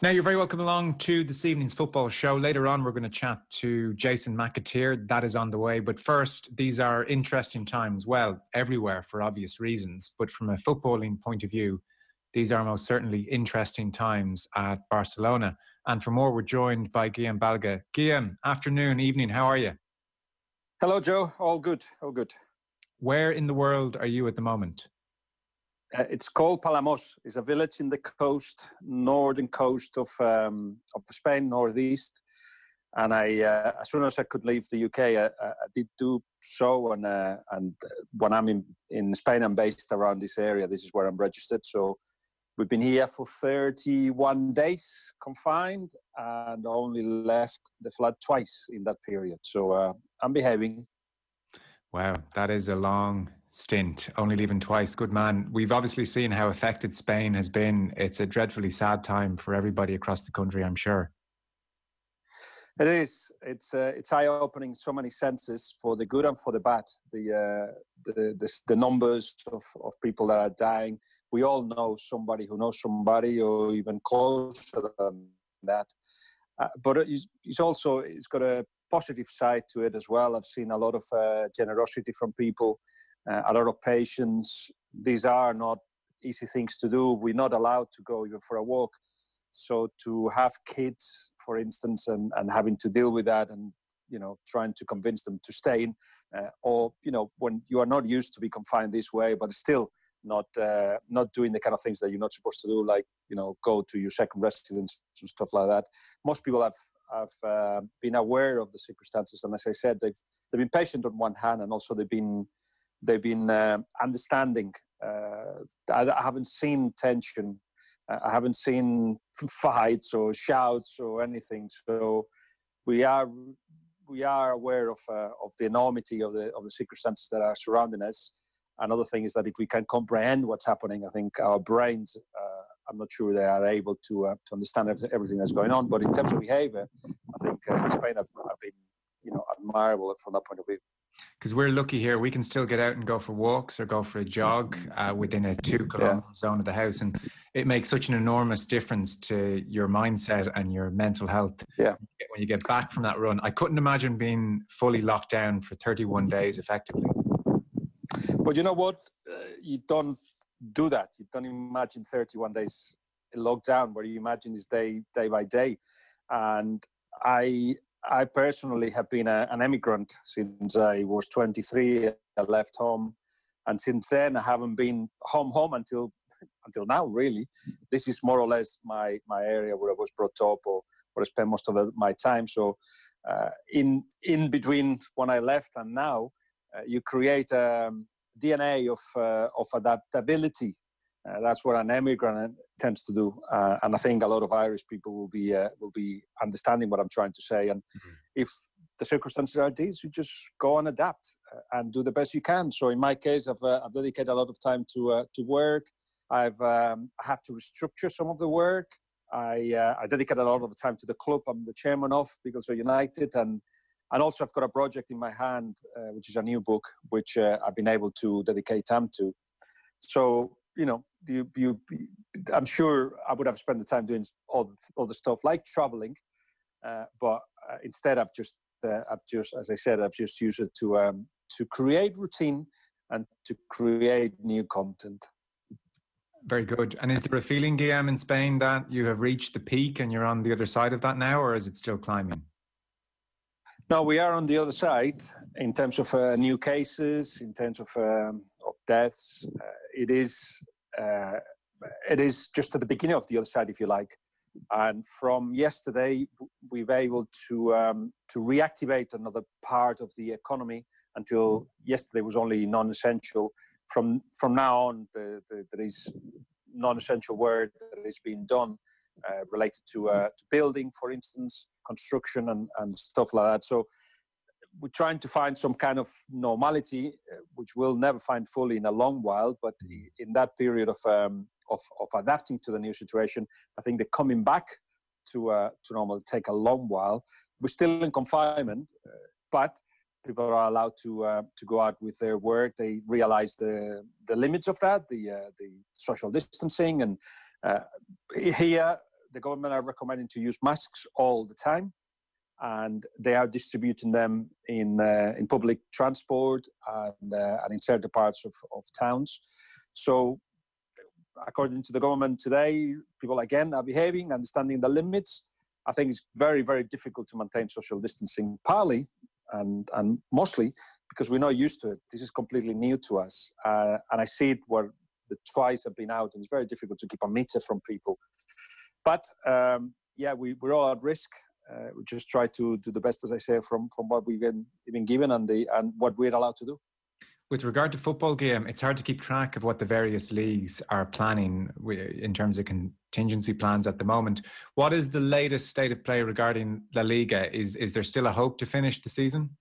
Now, you're very welcome along to this evening's football show. Later on, we're going to chat to Jason McAteer. That is on the way. But first, these are interesting times. Well, everywhere for obvious reasons. But from a footballing point of view, these are most certainly interesting times at Barcelona. And for more, we're joined by Guillem Balague. Guillem, afternoon, evening, how are you? Hello, Joe. All good, all good. Where in the world are you at the moment? It's called Palamos. It's a village in the northern coast of Spain, northeast. And as soon as I could leave the UK, I did do so. And when I'm in Spain, I'm based around this area. This is where I'm registered. So we've been here for 31 days confined and only left the flat twice in that period. So I'm behaving. Wow, that is a long stint, only leaving twice. Good man. We've obviously seen how affected Spain has been. It's a dreadfully sad time for everybody across the country, I'm sure. It is. It's eye-opening in so many senses, for the good and for the bad. The numbers of people that are dying. We all know somebody who knows somebody, or even closer than that. But it's got a positive side to it as well. I've seen a lot of generosity from people, a lot of patience. These are not easy things to do. We're not allowed to go even for a walk. So to have kids, for instance, and having to deal with that, and trying to convince them to stay in, or when you are not used to be confined this way, but still not doing the kind of things that you're not supposed to do, like go to your second residence and stuff like that. Most people have been aware of the circumstances, and as I said, they've been patient on one hand, and also they've been understanding. I haven't seen tension. I haven't seen fights or shouts or anything. So we are aware of the enormity of the circumstances that are surrounding us. Another thing is that if we can comprehend what's happening, I think our brains, I'm not sure they are able to understand everything that's going on. But in terms of behaviour, I think Spain have been admirable from that point of view. Because we're lucky here, we can still get out and go for walks or go for a jog within a 2-kilometre zone of the house, and it makes such an enormous difference to your mindset and your mental health. Yeah. When you get back from that run, I couldn't imagine being fully locked down for 31 days effectively. But you know what? You don't do that. You don't imagine 31 days lockdown. What you imagine is day by day. And I personally have been an emigrant since I was 23. I left home, and since then I haven't been home until now. Really, this is more or less my area where I was brought up, or where I spent most of my time. So, in between when I left and now, you create a DNA of adaptability. That's what an emigrant tends to do, and I think a lot of Irish people will be understanding what I'm trying to say. And if the circumstances are these, you just go and adapt and do the best you can. So in my case, I've dedicated a lot of time to work. I have to restructure some of the work. I dedicate a lot of time to the club I'm the chairman of, because we're United, and also I've got a project in my hand, which is a new book, which I've been able to dedicate time to. So I'm sure I would have spent the time doing all the stuff like traveling, but instead I've just, as I said, I've just used it to create routine and to create new content. Very good. And is there a feeling, Guillem, in Spain that you have reached the peak and you're on the other side of that now, or is it still climbing? No, we are on the other side in terms of new cases, in terms of deaths. It is just at the beginning of the other side, if you like. And from yesterday, we've been able to reactivate another part of the economy. Until yesterday was only non-essential. From now on, there is non-essential work that is being done related to building, for instance, construction and stuff like that. So we're trying to find some kind of normality, which we'll never find fully in a long while. But in that period of adapting to the new situation, I think the coming back to normal take a long while. We're still in confinement, but people are allowed to go out with their work. They realize the limits of that, the social distancing, and here the government are recommending to use masks all the time, and they are distributing them in public transport and in certain parts of towns. So, according to the government today, people again are behaving, understanding the limits. I think it's very, very difficult to maintain social distancing, partly and mostly because we're not used to it. This is completely new to us. And I see it where the twice have been out, and it's very difficult to keep a meter from people. But we're all at risk. We just try to do the best, as I say, from what we've been given and what we're allowed to do. With regard to football, Guillem, it's hard to keep track of what the various leagues are planning in terms of contingency plans at the moment. What is the latest state of play regarding La Liga? Is there still a hope to finish the season?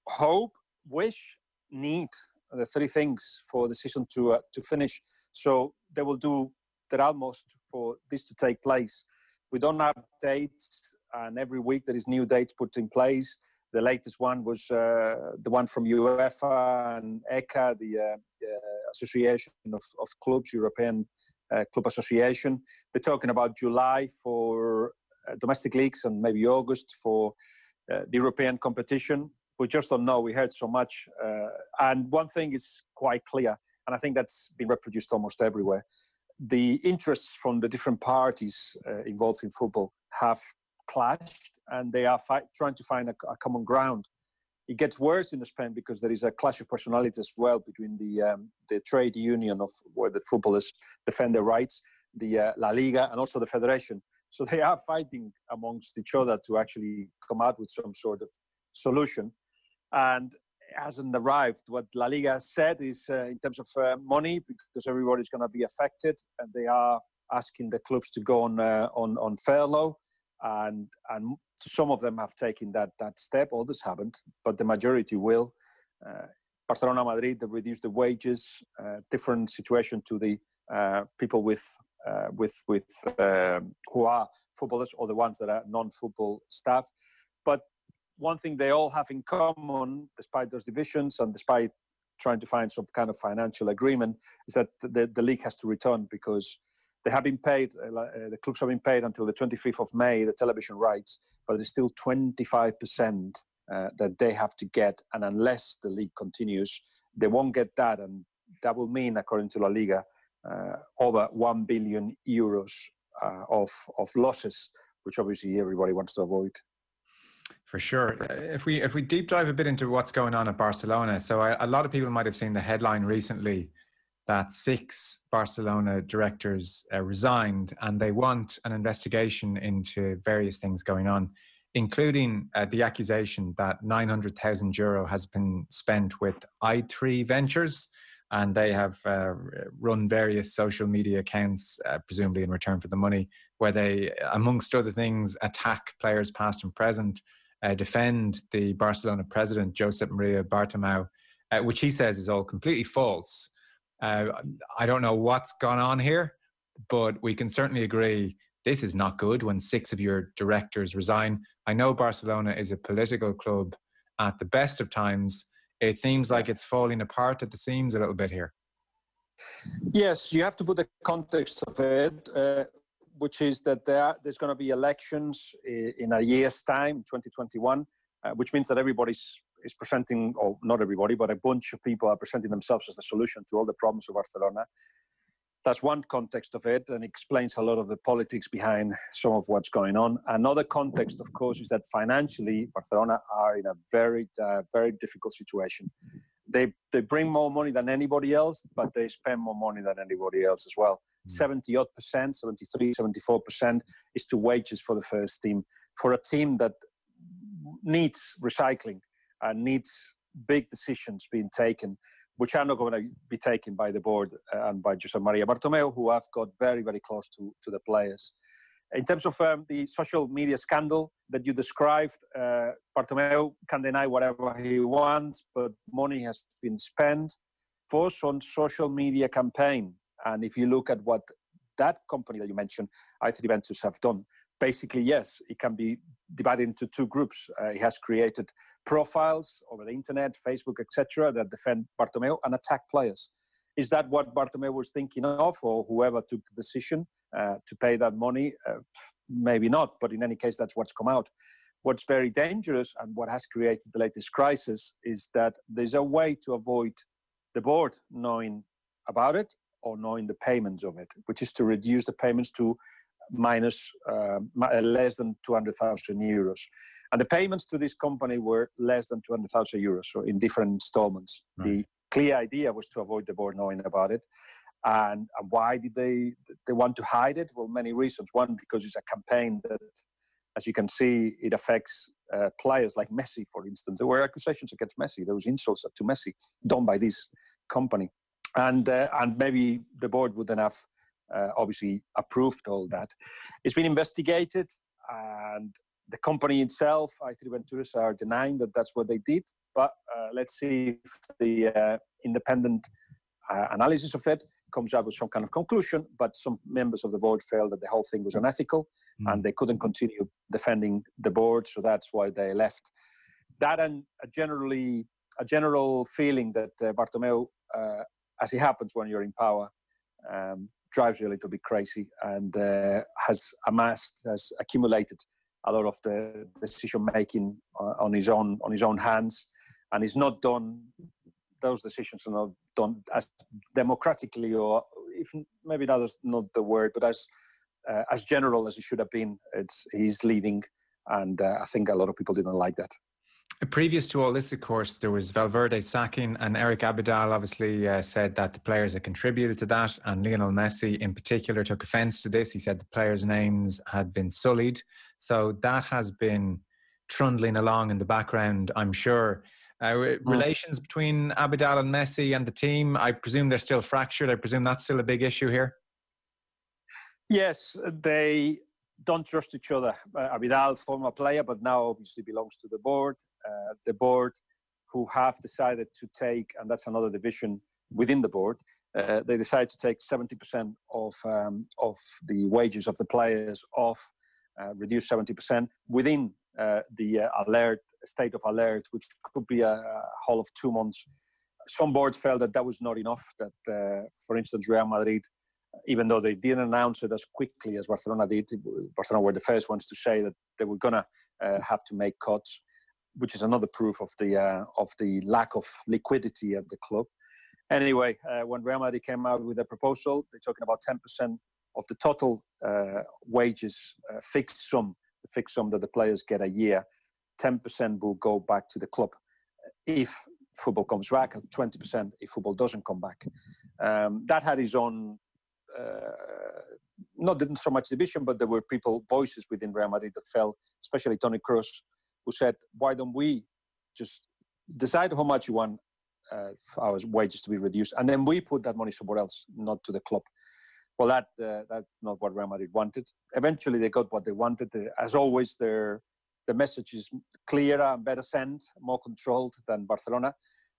Hope, wish, need, the three things for the season to finish. So they will do their utmost for this to take place. We don't have dates, and every week there is new dates put in place. The latest one was the one from UEFA and ECA, the Association of Clubs, European Club Association. They're talking about July for domestic leagues and maybe August for the European competition. We just don't know. We heard so much. And one thing is quite clear, and I think that's been reproduced almost everywhere. The interests from the different parties involved in football have clashed, and they are trying to find a common ground. It gets worse in Spain because there is a clash of personalities as well between the trade union of where the footballers defend their rights, the La Liga, and also the federation. So they are fighting amongst each other to actually come out with some sort of solution. And it hasn't arrived. What La Liga said is in terms of money, because everybody's going to be affected, and they are asking the clubs to go on furlough. And some of them have taken that step, others haven't, but the majority will. Barcelona, Madrid, they reduced the wages, different situation to the people with who are footballers or the ones that are non-football staff. But one thing they all have in common, despite those divisions and despite trying to find some kind of financial agreement, is that the league has to return because they have been paid, the clubs have been paid until the 25th of May, the television rights, but there's still 25% that they have to get. And unless the league continues, they won't get that. And that will mean, according to La Liga, over 1 billion euros of losses, which obviously everybody wants to avoid. For sure. If we deep dive a bit into what's going on at Barcelona, so a lot of people might have seen the headline recently that 6 Barcelona directors resigned, and they want an investigation into various things going on, including the accusation that €900,000 has been spent with i3 Ventures, and they have run various social media accounts, presumably in return for the money, where they, amongst other things, attack players past and present, defend the Barcelona president, Josep Maria Bartomeu, which he says is all completely false. I don't know what's gone on here, but we can certainly agree this is not good when 6 of your directors resign. I know Barcelona is a political club at the best of times. It seems like it's falling apart at the seams a little bit here. Yes, you have to put the context of it, which is that there's going to be elections in a year's time, 2021, which means that everybody's is presenting, or not everybody, but a bunch of people are presenting themselves as the solution to all the problems of Barcelona. That's one context of it, and explains a lot of the politics behind some of what's going on. Another context, of course, is that financially, Barcelona are in a very, very difficult situation. They bring more money than anybody else, but they spend more money than anybody else as well. 70-odd%, 73, 74% is to wages for the first team. For a team that needs recycling, and needs big decisions being taken, which are not going to be taken by the board and by Josep Maria Bartomeu, who have got very, very close to the players. In terms of the social media scandal that you described, Bartomeu can deny whatever he wants, but money has been spent for some social media campaign. And if you look at what that company that you mentioned, i3 Ventures, have done, basically, yes, it can be divided into 2 groups. He has created profiles over the internet, Facebook, etc., that defend Bartomeu and attack players. Is that what Bartomeu was thinking of, or whoever took the decision to pay that money? Maybe not, but in any case, that's what's come out. What's very dangerous and what has created the latest crisis is that there's a way to avoid the board knowing about it or knowing the payments of it, which is to reduce the payments to minus less than 200,000 euros. And the payments to this company were less than 200,000 euros, so in different installments. Right. The clear idea was to avoid the board knowing about it. And why did they want to hide it? Well, many reasons. One, because it's a campaign that, as you can see, it affects players like Messi, for instance. There were accusations against Messi. There was insults to Messi done by this company. And maybe the board wouldn't have obviously approved all that. It's been investigated, and the company itself, i3 Ventures, are denying that that's what they did. But let's see if the independent analysis of it comes up with some kind of conclusion. But some members of the board felt that the whole thing was unethical, and they couldn't continue defending the board, so that's why they left. That and a general feeling that Bartomeu, as it happens when you're in power, drives you a little bit crazy, and has accumulated a lot of the decision making on his own hands, and he's not done. Those decisions are not done as democratically, or even maybe that's not the word, but as general as it should have been. He's leading, and I think a lot of people didn't like that. Previous to all this, of course, there was Valverde sacking, and Eric Abidal obviously said that the players had contributed to that, and Lionel Messi in particular took offence to this. He said the players' names had been sullied. So that has been trundling along in the background, I'm sure. Relations between Abidal and Messi and the team, I presume they're still fractured. I presume that's still a big issue here. Yes, they don't trust each other. Abidal, former player, but now obviously belongs to the board. The board, who have decided to take, and that's another division within the board, they decided to take 70% of the wages of the players off, reduce 70% within the state of alert, which could be a whole of 2 months. Some boards felt that was not enough, that, for instance, Real Madrid, even though they didn't announce it as quickly as Barcelona did, Barcelona were the first ones to say that they were going to have to make cuts, which is another proof of the lack of liquidity at the club. Anyway, when Real Madrid came out with a proposal, they're talking about 10% of the total wages, fixed sum that the players get a year. 10% will go back to the club if football comes back, and 20% if football doesn't come back. That had its own, not so much division, but there were voices within Real Madrid that felt, especially Toni Kroos, who said, why don't we just decide how much you want our wages to be reduced, and then we put that money somewhere else, not to the club. Well, that's not what Real Madrid wanted. Eventually, they got what they wanted. As always, the message is clearer and better sent, more controlled than Barcelona.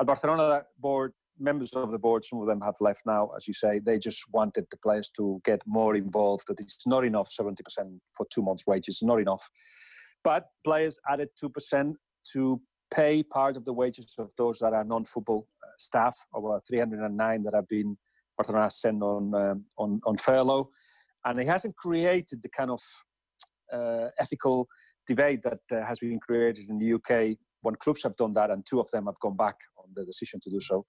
At Barcelona board, members of the board, some of them have left now, as you say, they just wanted the players to get more involved, that it's not enough, 70% for 2 months' wages, not enough. But players added 2% to pay part of the wages of those that are non-football staff, over 309 that have been Barcelona sent on furlough. And it hasn't created the kind of ethical debate that has been created in the UK when clubs have done that, and 2 of them have gone back on the decision to do so.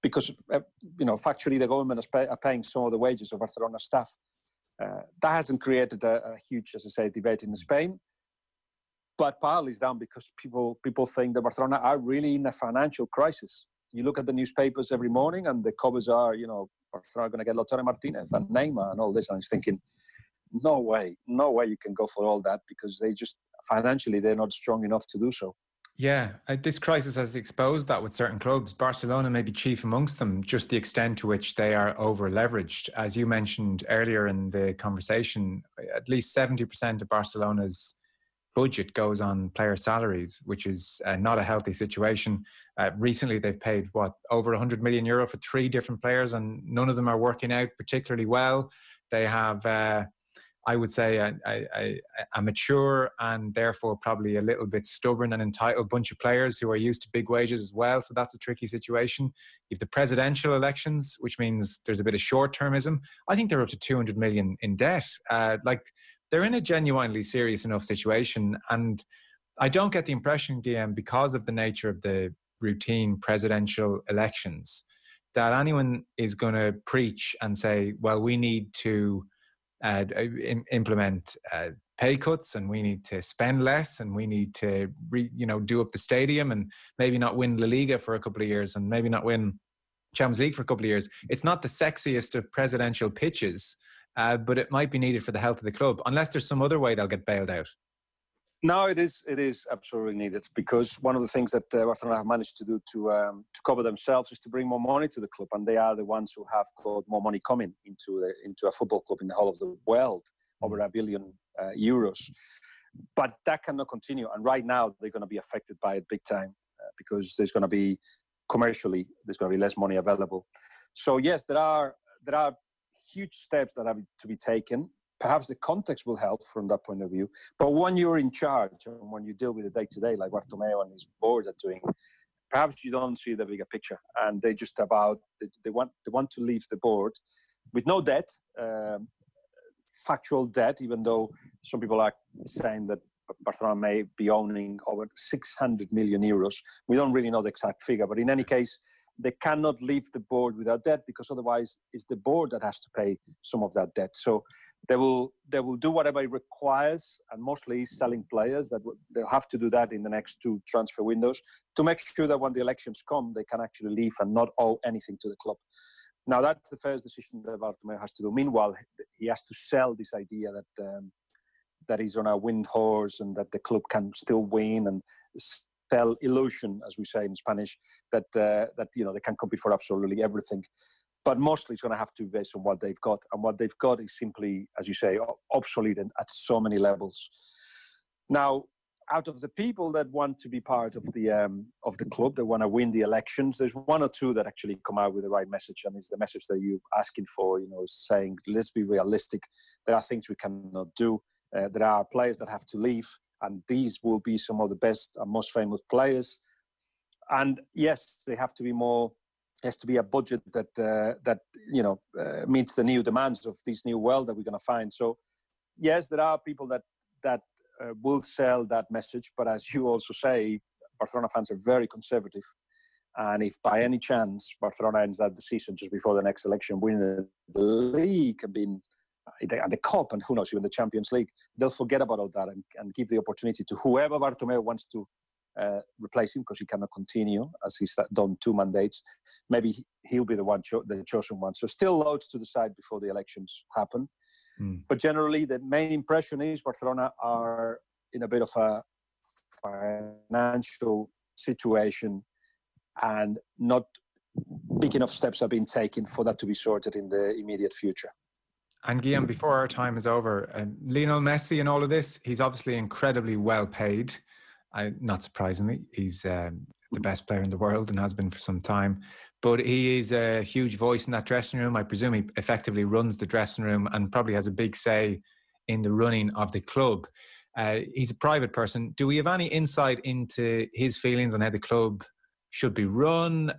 Because, factually, the government are paying some of the wages of Barcelona staff. That hasn't created a huge, as I say, debate in Spain. But partly is down because people think that Barcelona are really in a financial crisis. You look at the newspapers every morning, and the covers are, Barcelona are going to get Lautaro Martinez and Neymar and all this. And I was thinking, no way you can go for all that, because they just, financially, they're not strong enough to do so. Yeah, this crisis has exposed that with certain clubs. Barcelona may be chief amongst them, just the extent to which they are over-leveraged. As you mentioned earlier in the conversation, at least 70% of Barcelona's budget goes on player salaries, which is not a healthy situation. Recently, they've paid, over 100 million euro for 3 different players, and none of them are working out particularly well. They have I would say a mature and therefore probably a little bit stubborn and entitled bunch of players who are used to big wages as well. So that's a tricky situation. You have the presidential elections, which means there's a bit of short-termism. I think they're up to 200 million in debt. They're in a genuinely serious enough situation. And I don't get the impression, Guillem, because of the nature of the routine presidential elections, that anyone is going to preach and say, well, we need to implement pay cuts, and we need to spend less, and we need to do up the stadium, and maybe not win La Liga for a couple of years, and maybe not win Champions League for a couple of years. It's not the sexiest of presidential pitches, but it might be needed for the health of the club, unless there's some other way they'll get bailed out. No, it is absolutely needed, because one of the things that Barcelona have managed to do to cover themselves is to bring more money to the club, and they are the ones who have got more money coming into a football club in the whole of the world, over €1 billion. But that cannot continue, and right now they're going to be affected by it big time, because there's going to be less money available. So yes, there are huge steps that have to be taken. Perhaps the context will help from that point of view. But when you're in charge and when you deal with the day-to-day, like Bartomeu and his board are doing, perhaps you don't see the bigger picture. And they just they want to leave the board with no debt, factual debt, even though some people are saying that Barcelona may be owning over 600 million euros. We don't really know the exact figure, but in any case, they cannot leave the board without debt, because otherwise it's the board that has to pay some of that debt. So they will do whatever it requires, and mostly selling players. They'll have to do that in the next 2 transfer windows to make sure that when the elections come, they can actually leave and not owe anything to the club. Now, that's the first decision that Bartomeu has to do. Meanwhile, he has to sell this idea that he's on a wind horse and that the club can still win, and sell illusion, as we say in Spanish, that they can compete for absolutely everything. But mostly it's going to have to be based on what they've got, and what they've got is simply, as you say, obsolete at so many levels. Now, out of the people that want to be part of the club, that want to win the elections, there's 1 or 2 that actually come out with the right message, and it's the message that you're asking for. Saying, let's be realistic. There are things we cannot do. There are players that have to leave, and these will be some of the best and most famous players. And yes, they have to be more. Has to be a budget that meets the new demands of this new world that we're going to find. So yes, there are people that will sell that message, but as you also say, Barcelona fans are very conservative, and if by any chance Barcelona ends that season just before the next election, winning the league and the cup, and who knows, even the Champions League, they'll forget about all that and give the opportunity to whoever Bartomeu wants to replace him, because he cannot continue as he's done 2 mandates. Maybe he'll be the chosen one. So still loads to decide before the elections happen. But generally, the main impression is Barcelona are in a bit of a financial situation, and not big enough steps have been taken for that to be sorted in the immediate future. And Guillem, before our time is over, Lionel Messi and all of this, he's obviously incredibly well paid. Not surprisingly, he's the best player in the world and has been for some time. But he is a huge voice in that dressing room. I presume he effectively runs the dressing room and probably has a big say in the running of the club. He's a private person. Do we have any insight into his feelings on how the club should be run,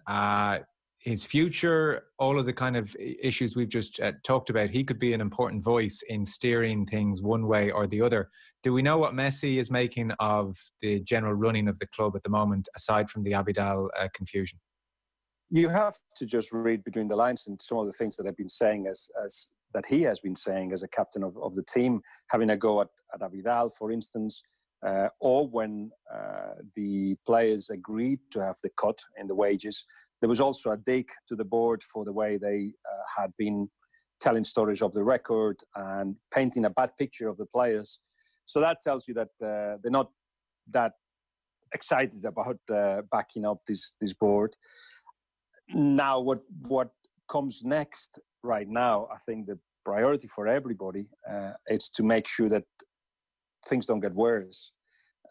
his future, all of the kind of issues we've just talked about? He could be an important voice in steering things one way or the other. Do we know what Messi is making of the general running of the club at the moment, aside from the Abidal confusion? You have to just read between the lines and some of the things that I've been saying as that he has been saying as a captain of the team, having a go at Abidal, for instance, or when the players agreed to have the cut in the wages. There was also a dig to the board for the way they had been telling stories of the record and painting a bad picture of the players. So that tells you that they're not that excited about backing up this board. Now, what comes next right now, I think the priority for everybody is to make sure that things don't get worse.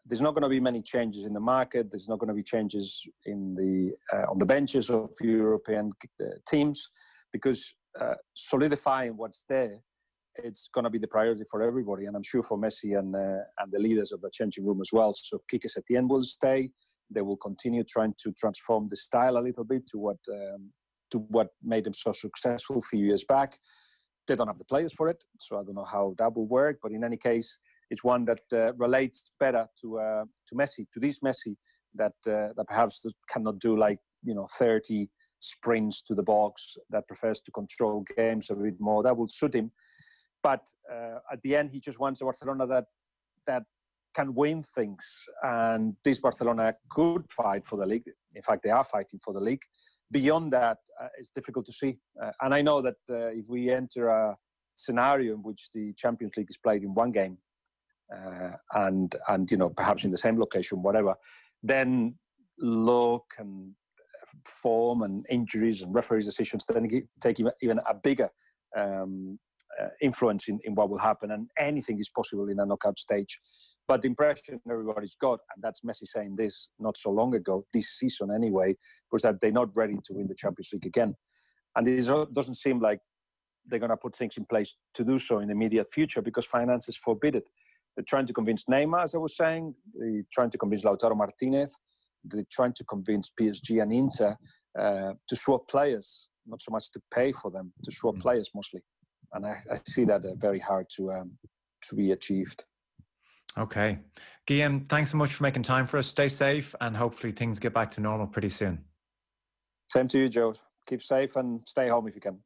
There's not going to be many changes in the market. There's not going to be changes in on the benches of European teams, because solidifying what's there it's going to be the priority for everybody, and I'm sure for Messi and the leaders of the changing room as well. So Quique Setién will stay. They will continue trying to transform the style a little bit to what made them so successful a few years back. They don't have the players for it, so I don't know how that will work. But in any case, it's one that relates better to Messi, to this Messi that perhaps cannot do 30 sprints to the box, that prefers to control games a bit more. That will suit him. But at the end, he just wants a Barcelona that can win things. And this Barcelona could fight for the league. In fact, they are fighting for the league. Beyond that, it's difficult to see. And I know that if we enter a scenario in which the Champions League is played in one game, and perhaps in the same location, whatever, then luck and form and injuries and referees' decisions then take even a bigger influence in what will happen, and anything is possible in a knockout stage. But the impression everybody's got, and that's Messi saying this not so long ago, this season anyway, was that they're not ready to win the Champions League again. And it doesn't seem like they're going to put things in place to do so in the immediate future because finances forbid it. They're trying to convince Neymar, as I was saying. They're trying to convince Lautaro Martinez. They're trying to convince PSG and Inter to swap players, not so much to pay for them, to swap players mostly. And I see that very hard to be achieved. Okay. Guillem, thanks so much for making time for us. Stay safe and hopefully things get back to normal pretty soon. Same to you, Joe. Keep safe and stay home if you can.